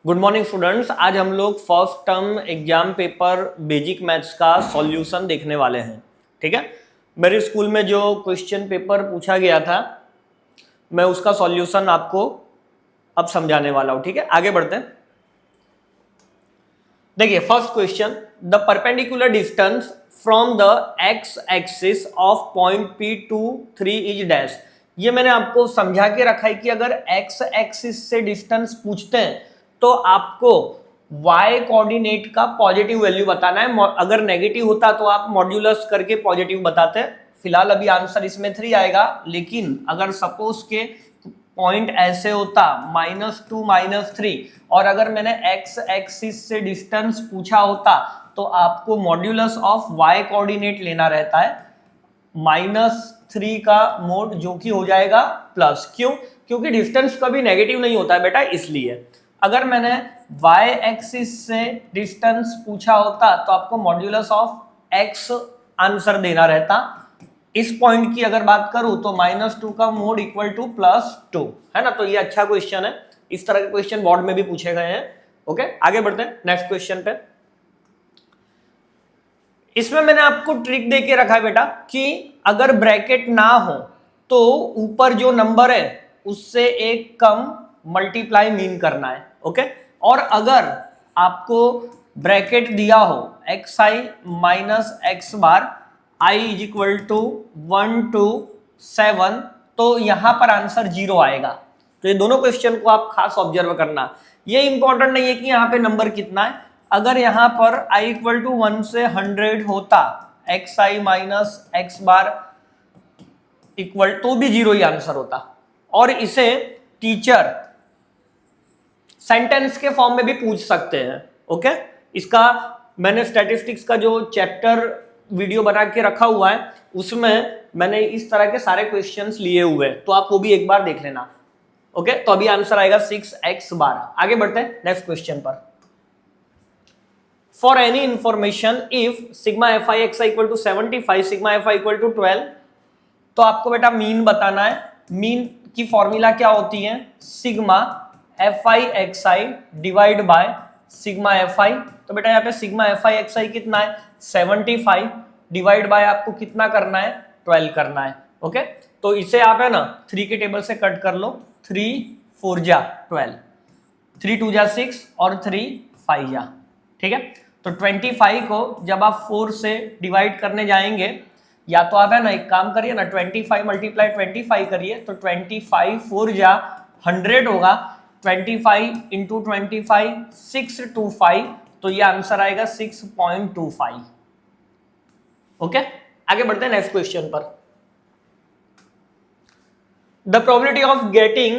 Good morning students. आज हम लोग first term exam paper basic maths का सॉल्यूशन देखने वाले हैं। ठीक है, मेरे स्कूल में जो क्वेश्चन पेपर पूछा गया था मैं उसका सॉल्यूशन आपको अब समझाने वाला हूं। ठीक है, आगे बढ़ते हैं। देखिए first question, the perpendicular distance from the x axis of point P to 3 is dash. ये मैंने आपको समझा के रखा है कि अगर एक्स एक्सिस से डिस्टेंस पूछते हैं तो आपको y कोऑर्डिनेट का पॉजिटिव वैल्यू बताना है। अगर नेगेटिव होता तो आप मॉड्यूलस करके पॉजिटिव बताते हैं। फिलहाल अभी आंसर इसमें 3 आएगा, लेकिन अगर सपोज के पॉइंट ऐसे होता -2 -3 और अगर मैंने x एक्सिस से डिस्टेंस पूछा होता तो आपको मॉड्यूलस ऑफ y कोऑर्डिनेट लेना रहता है -3 का मोड, जो कि हो जाएगा प्लस। क्यों? क्योंकि डिस्टेंस कभी नेगेटिव नहीं होता है बेटा, इसलिए। अगर मैंने y एक्सिस से डिस्टेंस पूछा होता तो आपको मॉड्यूलस ऑफ x आंसर देना रहता। इस पॉइंट की अगर बात करूं तो -2 का मोड इक्वल टू +2 है ना। तो ये अच्छा क्वेश्चन है, इस तरह के क्वेश्चन बोर्ड में भी पूछे गए हैं। ओके, आगे बढ़ते हैं नेक्स्ट क्वेश्चन पे। इसमें मैंने आपको ट्रिक दे के रखा है बेटा कि अगर ब्रैकेट ना हो तो ऊपर जो नंबर है उससे एक कम मल्टीप्लाई मीन करना है। ओके, और अगर आपको ब्रैकेट दिया हो xi minus x bar i is equal to 1 to 7 तो यहां पर आंसर 0 आएगा। तो ये दोनों क्वेश्चन को आप खास ऑब्जर्व करना। ये इंपॉर्टेंट नहीं है कि यहाँ पे नंबर कितना है। अगर यहां पर i इक्वल टू 1 से 100 होता xi माइनस x बार इक्वल तो भी 0 ही आंसर होता। और इसे टीचर सेंटेंस के फॉर्म में भी पूछ सकते हैं। ओके, इसका मैंने स्टैटिस्टिक्स का जो चैप्टर वीडियो बना के रखा हुआ है उसमें मैंने इस तरह के सारे क्वेश्चंस लिए हुए हैं, तो आप वो भी एक बार देख लेना। ओके, तो अभी आंसर आएगा 6x बार। आगे बढ़ते हैं नेक्स्ट क्वेश्चन पर। For any information if sigma fi xi equal to 75 sigma fi equal to 12, तो आपको बेटा मीन बताना है। मीन की फॉर्मूला क्या होती है? Sigma fi xi divide by sigma fi। तो बेटा यहाँ पे सिग्मा fi xi कितना है? 75 डिवाइड बाय आपको कितना करना है? 12 करना है। ओके, तो इसे आप है ना 3 के टेबल से कट कर लो। 3 4 जा 12, 3 2 जा 6 और 3 5 जा। ठीक है, तो 25 को जब आप 4 से डिवाइड करने जाएंगे, या तो आप है ना एक काम करिए ना 25 मल्टीप्लाई 25 करिए, तो 25 4 जा 100 होगा। 25 इंटू 25 625, तो ये आंसर आएगा 6.25। ओके, आगे बढ़ते हैं नेक्स्ट क्वेश्चन पर। The probability of getting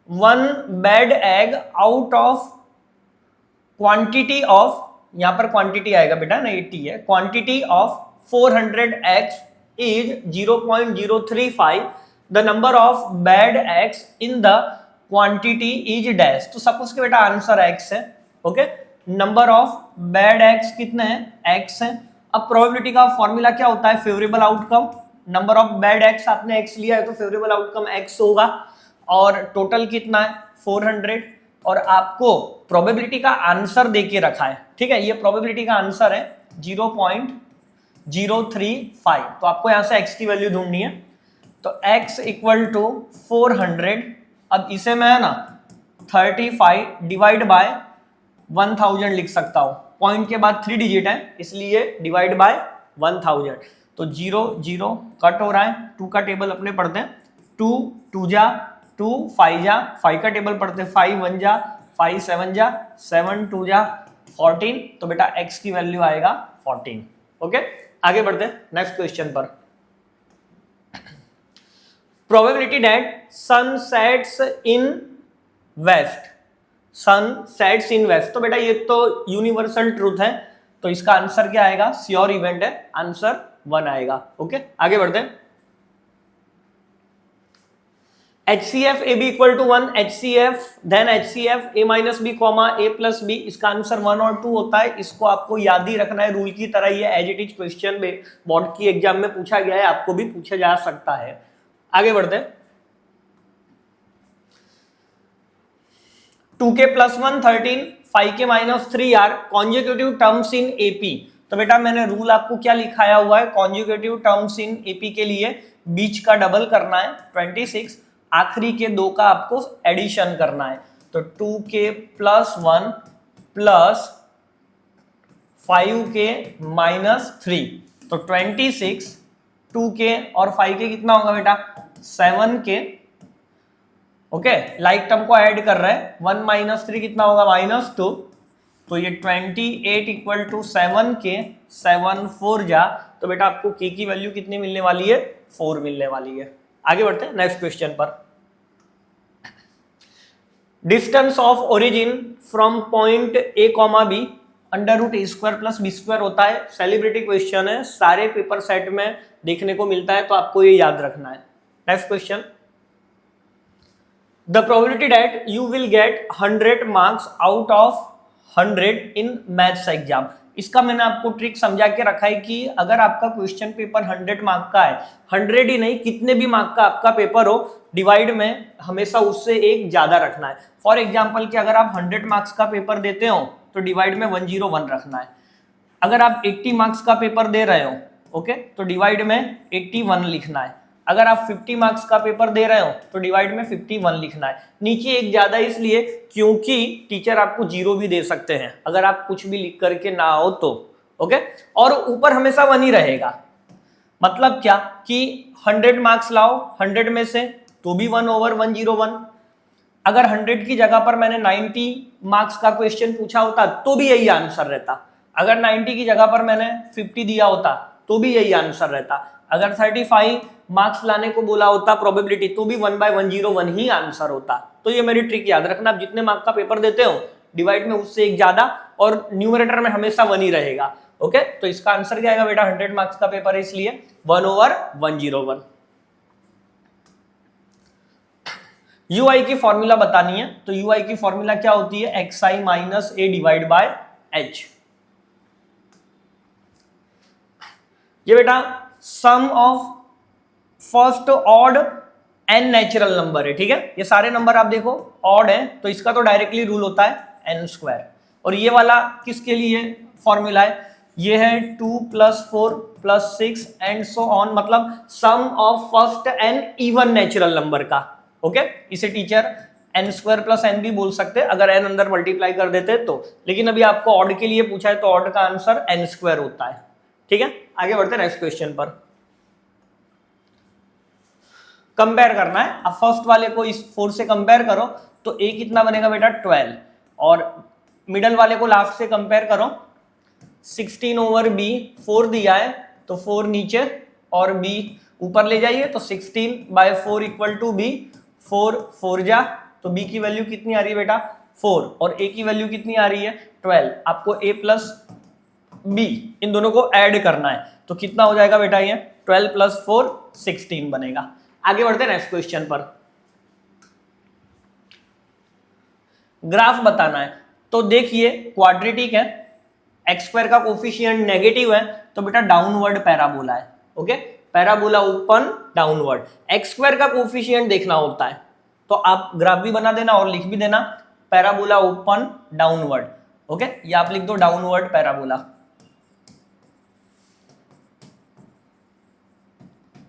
1 bad egg out of quantity of, यहां पर क्वांटिटी आएगा बेटा ना 80 है, quantity of 400 eggs is 0.035, the number of bad eggs in the quantity is dash। तो सपोज के बेटा आंसर x है। Okay, number of bad eggs कितने हैं? x है। अब प्रोबेबिलिटी का फॉर्मूला क्या होता है? Favourable outcome. Number of bad eggs आपने x लिया है तो फेवरेबल आउटकम x होगा। और टोटल कितना है? 400। और आपको प्रोबेबिलिटी का आंसर देके रखा है। ठीक है, ये प्रोबेबिलिटी का आंसर है 0.035। तो आपको यहां से x की वैल्यू ढूंढनी है। तो x इक्वल टू 400। अब इसे मैं है ना 35 डिवाइड बाय 1000 लिख सकता हूं। पॉइंट के बाद 3 डिजिट है इसलिए डिवाइड बाय 1000। तो 0 0 कट हो रहा है। 2 का टेबल अपने पढ़ते हैं। 2 2 जा 2 5 जा 5 का टेबल पढ़ते हैं। 5 1 जा 5 7 जा 7 2 जा 14। तो बेटा x की वैल्यू आएगा 14। ओके, आगे बढ़ते हैं नेक्स्ट क्वेश्चन पर। Probability that sun sets in west, sun sets in west. तो बेटा ये तो यूनिवर्सल ट्रूथ है, तो इसका आंसर क्या आएगा? श्योर इवेंट है, आंसर 1 आएगा। ओके, आगे बढ़ते हैं। HCF AB equal to 1, HCF then HCF A minus B comma A plus B, इसका आंसर 1 और 2 होता है। इसको आपको याद ही रखना है रूल की तरह। ये एज इट इज क्वेश्चन में बोर्ड की एग्जाम में पूछा गया है, आपको भी पूछा जा सकता है। आगे बढ़ते हैं। 2k + 1 13, 5k - 3 are consecutive terms in AP. तो बेटा मैंने रूल आपको क्या लिखाया हुआ है, कॉन्जिक्यूटिव टर्म्स इन एपी के लिए बीच का डबल करना है 26, आखिरी के दो का आपको एडिशन करना है। तो 2k + 1 + 5k - 3, तो 26, 2k और 5k कितना होगा बेटा 7k। ओके, लाइक टर्म को ऐड कर रहे हैं, 1 - 3 कितना होगा -2, तो ये 28 = 7k, 7 4 जा, तो बेटा आपको k की वैल्यू कितनी मिलने वाली है 4 मिलने वाली है। आगे बढ़ते हैं नेक्स्ट क्वेश्चन पर। Distance of origin from point a, b √a² + b² होता है। सेलिब्रिटी क्वेश्चन है, सारे पेपर सेट में देखने को मिलता है, तो आपको ये याद रखना है। Next question, the probability that you will get 100 marks out of 100 in maths exam. इसका मैंने आपको ट्रिक समझा के रखा है कि अगर आपका क्वेश्चन पेपर 100 मार्क का है, 100 ही नहीं कितने भी मार्क का आपका पेपर हो, डिवाइड में हमेशा उससे एक ज्यादा रखना है। फॉर एग्जाम्पल कि अगर आप 100 मार्क्स का पेपर देते हो तो डिवाइड में 101 रखना है। अगर आप 80 मार्क्स का पेपर दे रहे हो, ओके, तो डिवाइड में 81 लिखना है। अगर आप 50 मार्क्स का पेपर दे रहे हो तो डिवाइड में 51 लिखना है। नीचे एक ज्यादा इसलिए क्योंकि टीचर आपको 0 भी दे सकते हैं अगर आप कुछ भी लिख करके ना हो तो, ओके, और ऊपर हमेशा 1 ही रहेगा। मतलब क्या कि 100 मार्क्स लाओ 100 में से तो भी 1/101। अगर 100 की जगह पर मैंने 90 मार्क्स का क्वेश्चन पूछा होता तो भी यही आंसर रहता। अगर 90 की जगह पर मैंने 50 दिया होता तो भी यही आंसर रहता। अगर 35 मार्क्स लाने को बोला होता प्रोबेबिलिटी, तो भी 1/101 ही आंसर होता। तो ये मेरी ट्रिक याद रखना, आप जितने मार्क्स का पेपर देते हो डिवाइड में उससे एक ज्यादा और न्यूमरेटर में हमेशा 1 ही रहेगा। ओके, तो इसका आंसर क्या आएगा बेटा, 100 मार्क्स का पेपर है इसलिए 1/101। ui की फॉर्मूला बतानी है, तो ui की फॉर्मूला क्या होती है, xi - a divide by h। ये बेटा sum of first odd n natural number है, ठीक है। ये सारे नंबर आप देखो ऑड है तो इसका तो डायरेक्टली रूल होता है n²। और ये वाला किसके लिए फॉर्मूला है, ये है 2 + 4 + 6 एंड सो ऑन, मतलब sum of first n even natural number का। ओके, इसे टीचर n² + n भी बोल सकते हैं अगर n अंदर मल्टीप्लाई कर देते तो, लेकिन अभी आपको ऑड के लिए पूछा है तो ऑड का आंसर n² होता है, ठीक है। आगे बढ़ते हैं नेक्स्ट क्वेश्चन पर। कंपेयर करना है, अब फर्स्ट वाले को इस 4 से कंपेयर करो तो a कितना बनेगा बेटा 12, और मिडल वाले को लास्ट से कंपेयर करो 16/b, 4 दिया है तो 4 नीचे और b ऊपर ले जाइए, तो 16/4 = b, 4 4 जा, तो b की वैल्यू कितनी आ रही है बेटा 4, और a की वैल्यू कितनी आ रही है 12। आपको a + b इन दोनों को ऐड करना है, तो कितना हो जाएगा बेटा, ये 12 + 4 16 बनेगा। आगे बढ़ते हैं नेक्स्ट क्वेश्चन पर। ग्राफ बताना है, तो देखिए क्वाड्रेटिक है, x² का कोफिशिएंट नेगेटिव है तो बेटा डाउनवर्ड पैराबोला है। Okay, parabola open downward, x² का कोफिशिएंट देखना होता है तो आप ग्राफ भी बना देना और लिख भी देना पैराबोला ओपन डाउनवर्ड। ओके, ये आप लिख दो डाउनवर्ड पैराबोला।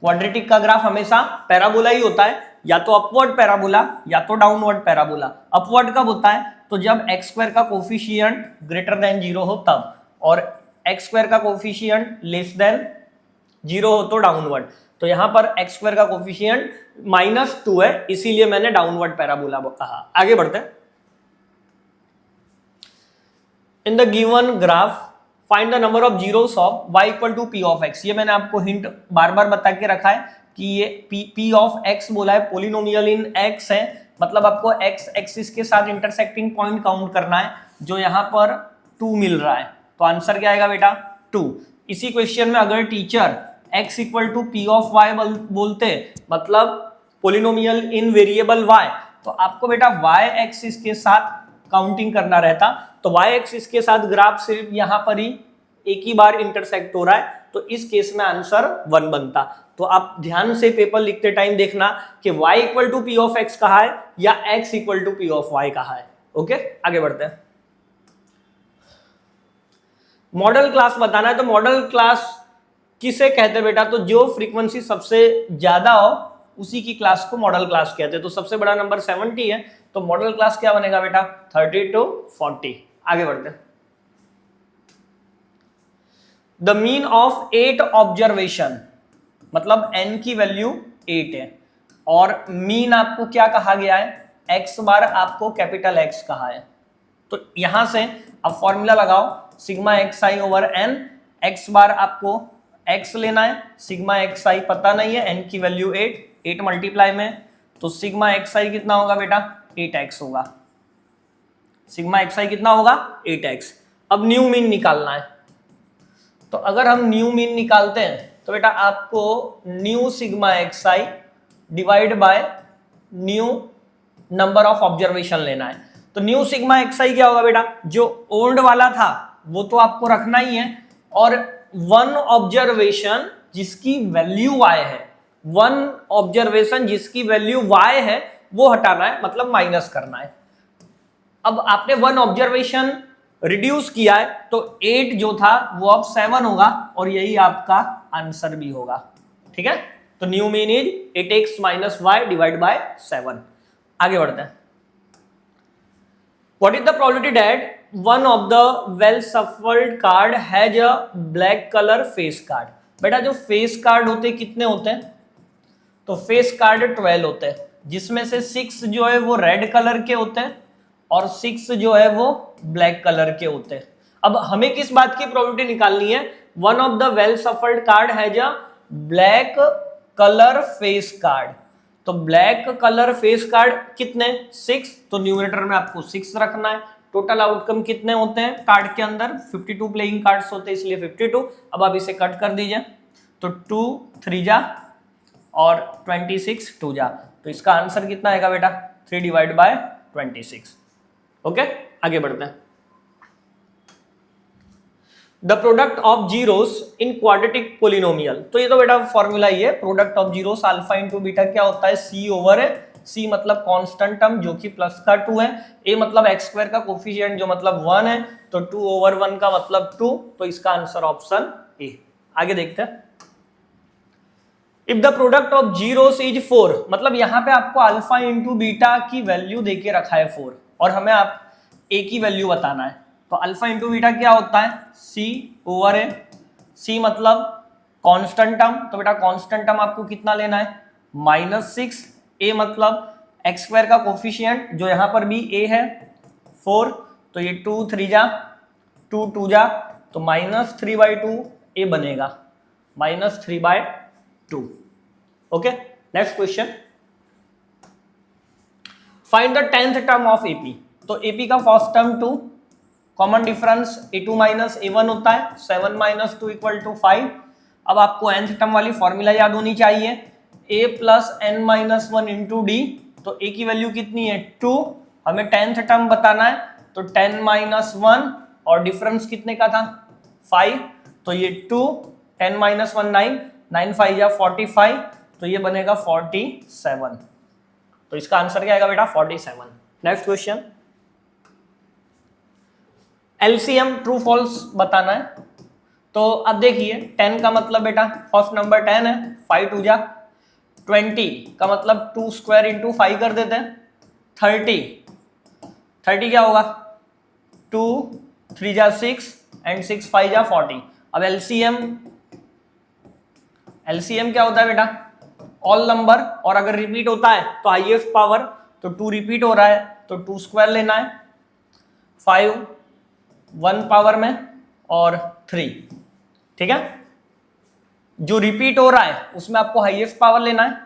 क्वाड्रेटिक का ग्राफ हमेशा पैराबोला ही होता है, या तो अपवर्ड पैराबोला या तो डाउनवर्ड पैराबोला। अपवर्ड कब होता है, तो जब x² का कोफिशिएंट ग्रेटर देन 0 हो तब, और x² का कोफिशिएंट लेस देन 0 हो तो डाउनवर्ड। तो यहां पर x² का कोफिशिएंट -2 है इसीलिए मैंने डाउनवर्ड पैराबोला कहा। आगे बढ़ते हैं। In the given graph find the number of zeros of y = p of x। ये मैंने आपको हिंट बार बार बता के रखा है कि ये p of x बोला है, पोलिनोमियल इन x है, मतलब आपको x एक्सिस के साथ इंटरसेक्टिंग पॉइंट काउंट करना है, जो यहाँ पर 2 मिल रहा है, तो आंसर क्या आएगा बेटा 2। इसी क्वेश्चन में अगर teacher x = p of y बोलते, मतलब पोलिनोमियल इन वेरिएबल y, तो आपको बेटा y एक्सिस के साथ काउंटिंग करना रहता, तो y एक्सिस के साथ ग्राफ सिर्फ यहां पर ही एक ही बार इंटरसेक्ट हो रहा है, तो इस केस में आंसर 1 बनता। तो आप ध्यान से पेपर लिखते टाइम देखना कि y = p of x कहा है या x = p of y कहा है। ओके, आगे बढ़ते हैं। मॉडल क्लास बताना है, तो मॉडल क्लास किसे कहते हैं बेटा? तो जो फ्रीक्वेंसी सबसे ज्यादा हो उसी की क्लास को मॉडल क्लास कहते हैं। तो सबसे बड़ा नंबर 70 है, तो मॉडल क्लास क्या बनेगा बेटा? 30 to 40। आगे बढ़ते हैं। द मीन ऑफ 8 ऑब्जर्वेशन, मतलब n की वैल्यू 8 है और मीन आपको क्या कहा गया है? x बार आपको कैपिटल X कहा है। तो यहां से अब फॉर्मूला लगाओ, sigma x i over n. x bar आपको x लेना है, सिग्मा एक्स आई पता नहीं है, n की वैल्यू 8 मल्टीप्लाई में, तो सिग्मा एक्स आई कितना होगा बेटा? 8x होगा। सिग्मा एक्स आई कितना होगा? 8x। अब न्यू मीन निकालना है, तो अगर हम न्यू मीन निकालते हैं तो बेटा आपको new sigma x I divide by new number of observation लेना है। तो न्यू सिग्मा एक्स आई क्या होगा बेटा? जो ओल्ड वाला था वो तो आपको रखना ही है, और वन ऑब्जर्वेशन जिसकी वैल्यू y है, वन ऑब्जर्वेशन जिसकी वैल्यू y है वो हटाना है, मतलब माइनस करना है। अब आपने वन ऑब्जर्वेशन रिड्यूस किया है तो 8 जो था वो अब 7 होगा और यही आपका आंसर भी होगा। ठीक है, तो new mean is 8x minus y divide by 7। आगे बढ़ते हैं। What is the probability that one of the well shuffled card has a black colour face card? बेटा जो फेस कार्ड होते कितने होते हैं? तो फेस कार्ड 12 होते हैं, जिसमें से 6 जो है वो रेड कलर के होते हैं और 6 जो है वो ब्लैक कलर के होते हैं। अब हमें किस बात की प्रोबेबिलिटी निकालनी है? One of the well shuffled card has a black colour face card. तो ब्लैक कलर फेस कार्ड कितने? 6, तो न्यूमरेटर में आपको 6 रखना है। टोटल आउटकम कितने होते हैं कार्ड के अंदर? 52 प्लेइंग कार्ड्स होते हैं, इसलिए 52। अब आप इसे कट कर दीजिए, तो 2 3 जा और 26 2 जा, तो इसका आंसर कितना आएगा बेटा? 3 डिवाइड बाय 26। ओके, आगे बढ़ते हैं। The product of zeros in quadratic polynomial, तो ये तो बेटा फॉर्मूला ही है, product of zeros alpha into beta क्या होता है? सी ओवर है, सी मतलब कांस्टेंट टर्म जो कि प्लस का 2 है, ए मतलब एक्स स्क्वायर का कोफिशिएंट जो मतलब 1 है, तो 2 ओवर 1 का मतलब 2, तो इसका आंसर ऑप्शन ए। आगे देखते हैं। If the product of zeros is 4, मतलब यहां पे आपको अल्फा इंटू बीटा की वैल्यू देके रखा है 4 और हमें आप ए की वैल्यू बताना है। तो अल्फा इंटू बीटा क्या होता है? सी ओवर ए, सी मतलब कांस्टेंट टर्म, तो बेटा कांस्टेंट टर्म आपको कितना लेना है? -6, ए मतलब एक्स स्क्वायर का कोफिशिएंट जो यहां पर भी ए है 4, तो ये 2 3 जा 2 2 जा, तो -3/2 ए बनेगा, -3/2। Okay, next question. Find the 10th term of AP. तो एपी का first term 2, common difference a2 minus a1 होता है, 7 माइनस 2 इक्वल टू 5। अब आपको nth टर्म वाली फॉर्मूला याद होनी चाहिए, a plus n minus 1 into D, तो a की वैल्यू कितनी है? 2, हमें 10th टर्म बताना है, तो 10 माइनस 1 और डिफरेंस कितने का था? 5, तो ये 2, 10 माइनस 1 9, 9 5 या 45, तो ये बनेगा 47। तो इसका आंसर क्या आएगा बेटा? 47। Next question. LCM true false बताना है, तो अब देखिए 10 का मतलब बेटा फर्स्ट नंबर 10 है, 5 2 जा 20 का मतलब 2 स्क्वायर इंटू 5 कर देते हैं, 30 क्या होगा? 2 3 जा 6 एंड 6 5 जा 40। अब एलसीएम क्या होता है बेटा? ऑल नंबर, और अगर रिपीट होता है तो हाईएस्ट पावर, तो 2 रिपीट हो रहा है तो 2 स्क्वायर लेना है, 5 1 पावर में और 3। ठीक है, जो रिपीट हो रहा है उसमें आपको हाईएस्ट पावर लेना है,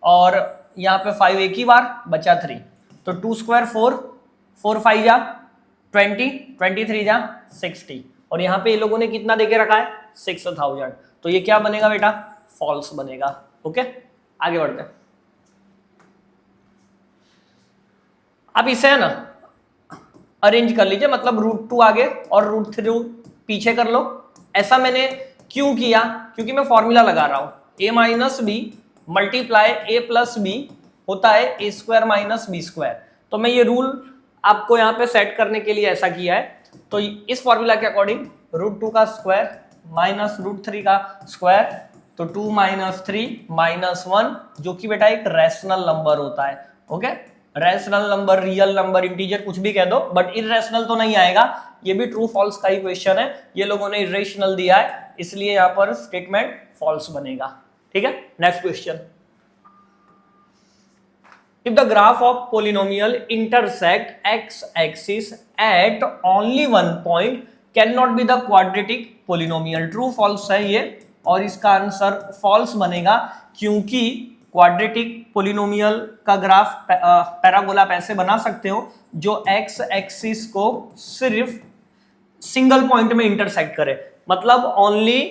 और यहाँ पे 5 एक ही बार बचा 3, तो 2 स्क्वायर 4 4 5 जा 20 23 जा 60, और यहाँ पे ये लोगों ने कितना देके रखा है? 6000। तो ये क्या बनेगा बेटा? फॉल्स बनेगा। ओके, आगे बढ़ते हैं। अब इसे है ना अरेंज कर लीजिए, मतलब √2 आगे और √3 पीछे कर लो। ऐसा मैंने क्यों किया? क्योंकि मैं फॉर्मूला लगा रहा हूं, a minus B multiply a plus B होता है a square minus B square. तो मैं ये रूल आपको यहाँ पे सेट करने के लिए ऐसा किया है। तो इस फॉर्मूला के अकॉर्डिंग √2 का स्क्वायर माइनस √3 का स्क्वायर, तो 2 - 3 - 1, जो कि बेटा एक रैशनल नंबर होता है। Okay, rational number, real number, integer कुछ भी कह दो, बट इररेशनल तो नहीं आएगा। ये भी ट्रू फॉल्स का ही क्वेश्चन है, ये लोगों ने इररेशनल दिया है, इसलिए यहां पर स्टेटमेंट फॉल्स बनेगा। ठीक है, next question. If the graph of polynomial intersect x-axis at only one point, cannot be the quadratic polynomial. True false है ये, और इसका आंसर false बनेगा, क्योंकि क्वाड्रेटिक पोलिनोमियल का ग्राफ पैराबोला आप ऐसे बना सकते हो जो x एक्सिस को सिर्फ सिंगल पॉइंट में इंटरसेक्ट करे, मतलब ओनली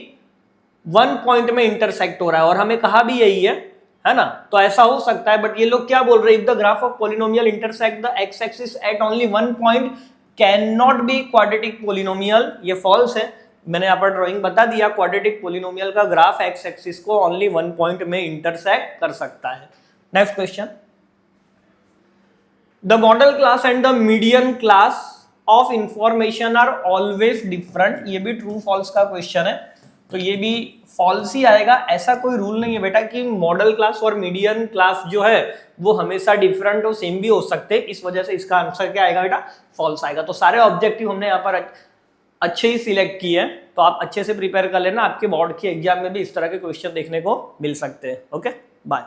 वन पॉइंट में इंटरसेक्ट हो रहा है, और हमें कहा भी यही है ना। तो ऐसा हो सकता है, बट ये लोग क्या बोल रहे हैं, if the graph of polynomial intersect the x axis at only one point can not be quadratic polynomial. ये फॉल्स है, मैंने यहाँ पर ड्राइंग बता दिया, क्वाड्रेटिक पोलिनोमियल का ग्राफ एक्स एक्सिस को ओनली वन पॉइंट में इंटरसेक्ट कर सकता है। Next question, the modal class and the median class of information are always different. ये भी ट्रू फॉल्स का क्वेश्चन है, तो ये भी फॉल्स ही आएगा। ऐसा कोई रूल नहीं है बेटा कि मॉडल क्लास और मीडियन क्लास जो है वो हमेशा डिफरेंट और सेम भी हो सकते हैं, इस वजह से इसका आंसर क्या आएगा बेटा, फॉल्स आएगा। तो सारे ऑब्जेक्टिव हमने यहाँ पर अच्छे ही सिलेक्ट किए हैं, तो आप अच्छे से प्रिपेयर कर लेना, आपके बोर्ड की एग्जाम में भी इस तरह के क्वेश्चन देखने को मिल सकते हैं। Okay, bye.